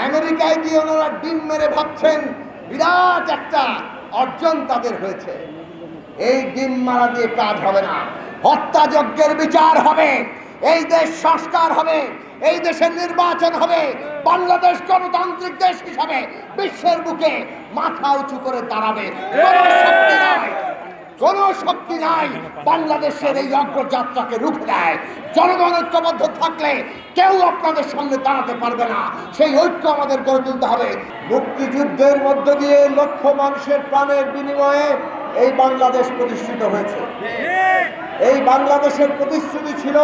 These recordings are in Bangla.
আমেরিকায় গিয়ে ওনারা ডিম মেরে ভাবছেন বিরাট একটা অর্জন তাদের হয়েছে। এই ডিম মারা দিয়ে কাজ হবে না। হত্যাযজ্ঞের বিচার হবে, এই দেশ সংস্কার হবে, এই দেশের নির্বাচন হবে, বাংলাদেশ গণতান্ত্রিক দেশ হিসাবে বিশ্বের বুকে মাথা উঁচু করে দাঁড়াবে। কোনো শক্তি নাই বাংলাদেশের এই অগ্রযাত্রাকে রুখে দেয়। জনগণ ঐক্যবদ্ধ থাকলে কেউ আপনাদের সামনে দাঁড়াতে পারবে না। সেই ঐক্য আমাদের গড়ে তুলতে হবে। মুক্তিযুদ্ধের মধ্য দিয়ে লক্ষ মানুষের প্রাণের বিনিময়ে এই বাংলাদেশ প্রতিষ্ঠিত হয়েছে। এই বাংলাদেশের প্রতিশ্রুতি ছিল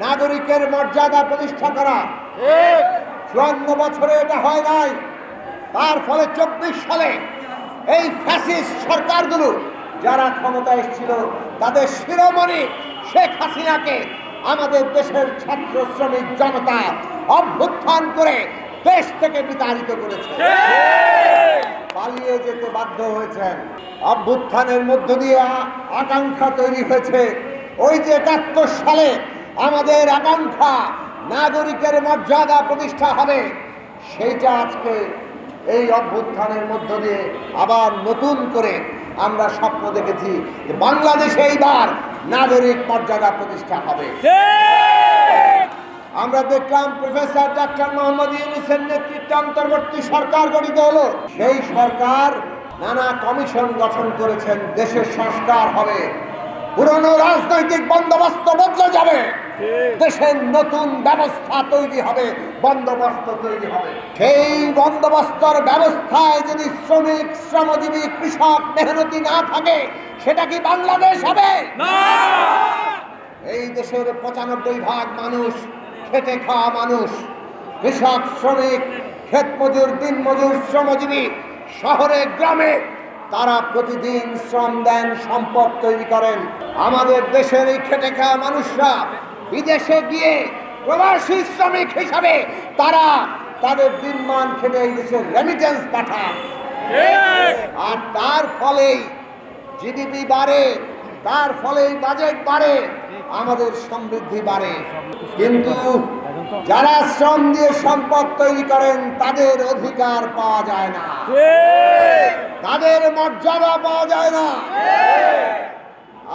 নাগরিকের মর্যাদা প্রতিষ্ঠা করা। ৫৪ বছরে এটা হয় নাই। তার ফলে ২৪ সালে এই ফ্যাসিস্ট সরকারগুলো যারা ক্ষমতায় এসেছিল তাদের শিরোমণি শেখ হাসিনাকে আমাদের দেশের ছাত্র শ্রমিক জনতা অভ্যুত্থান করে দেশ থেকে বিতাড়িত করেছে। পালিয়ে যেতে বাধ্য হয়েছেন। অভ্যুত্থানের মধ্য দিয়ে আকাঙ্ক্ষা তৈরি হয়েছে। ওই যে ৭১ সালে আমাদের আকাঙ্ক্ষা নাগরিকের মর্যাদা প্রতিষ্ঠা হবে, সেইটা আজকে এই অভ্যুত্থানের মধ্য দিয়ে আবার নতুন করে আমরা স্বপ্ন দেখেছি যে বাংলাদেশে এইবার নাগরিক মর্যাদা প্রতিষ্ঠা হবে। আমরা দেখলাম প্রফেসর ডক্টর মোহাম্মদ ইউনূসের নেতৃত্বে অন্তর্বর্তী সরকার গঠিত হলো। সেই সরকার নানা কমিশন গঠন করেছেন। দেশের সংস্কার হবে, পুরনো রাজনৈতিক বন্দোবস্ত বদলে যাবে, দেশের নতুন ব্যবস্থা তৈরি হবে, বন্দোবস্ত তৈরি হবে। সেই বন্দোবস্তর ব্যবস্থায় যদি শ্রমিক, শ্রমজীবী, কৃষক, মেহনতি না থাকে সেটা কি বাংলাদেশ হবে? এই দেশের ৯৫% মানুষ খেটে খাওয়া মানুষ। কৃষক, শ্রমিক, ক্ষেত মজুর, দিন মজুর, শ্রমজীবী, শহরে গ্রামে তারা প্রতিদিন শ্রম দেন, সম্পদ তৈরি করেন। আমাদের দেশের এই খেটে খাওয়া মানুষরা বিদেশে গিয়ে প্রবাসী শ্রমিক হিসাবে তারা তাদের দিনমান খেটে এই দেশের রেমিটেন্স পাঠান। আর তার ফলেই জিডিপি বাড়ে, তার ফলেই বাজেট বাড়ে, আমাদের সমৃদ্ধি বাড়ে। কিন্তু যারা শ্রম দিয়ে সম্পদ তৈরি করেন তাদের অধিকার পাওয়া যায় না, তাদের মর্যাদা পাওয়া যায় না।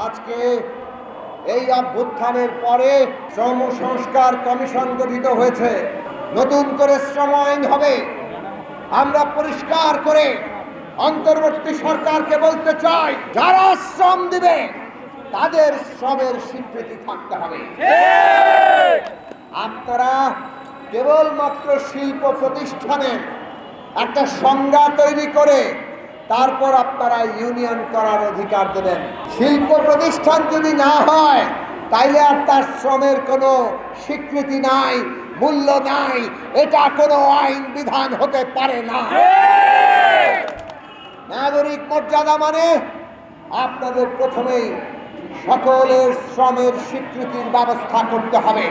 আজকে এই অভ্যুত্থানের পরে শ্রম সংস্কার কমিশন গঠিত হয়েছে, নতুন করে শ্রম আইন হবে। আমরা পরিষ্কার করে অন্তর্বর্তী সরকারকে বলতে চাই, যারা শ্রম দিবে তাদের শ্রমের স্বীকৃতি থাকতে হবে। আপনারা কেবলমাত্র শিল্প প্রতিষ্ঠানের একটা সংজ্ঞা তৈরি করে তারপর আপনারা ইউনিয়ন করার অধিকার দেবেন। শিল্প প্রতিষ্ঠান যদি না হয় তাইলে আর তার শ্রমের কোনো স্বীকৃতি নাই, মূল্য নাই, এটা কোনো আইন বিধান হতে পারে না। নাগরিক মর্যাদা মানে আপনাদের প্রথমেই সকলের শ্রমের স্বীকৃতির ব্যবস্থা করতে হবে।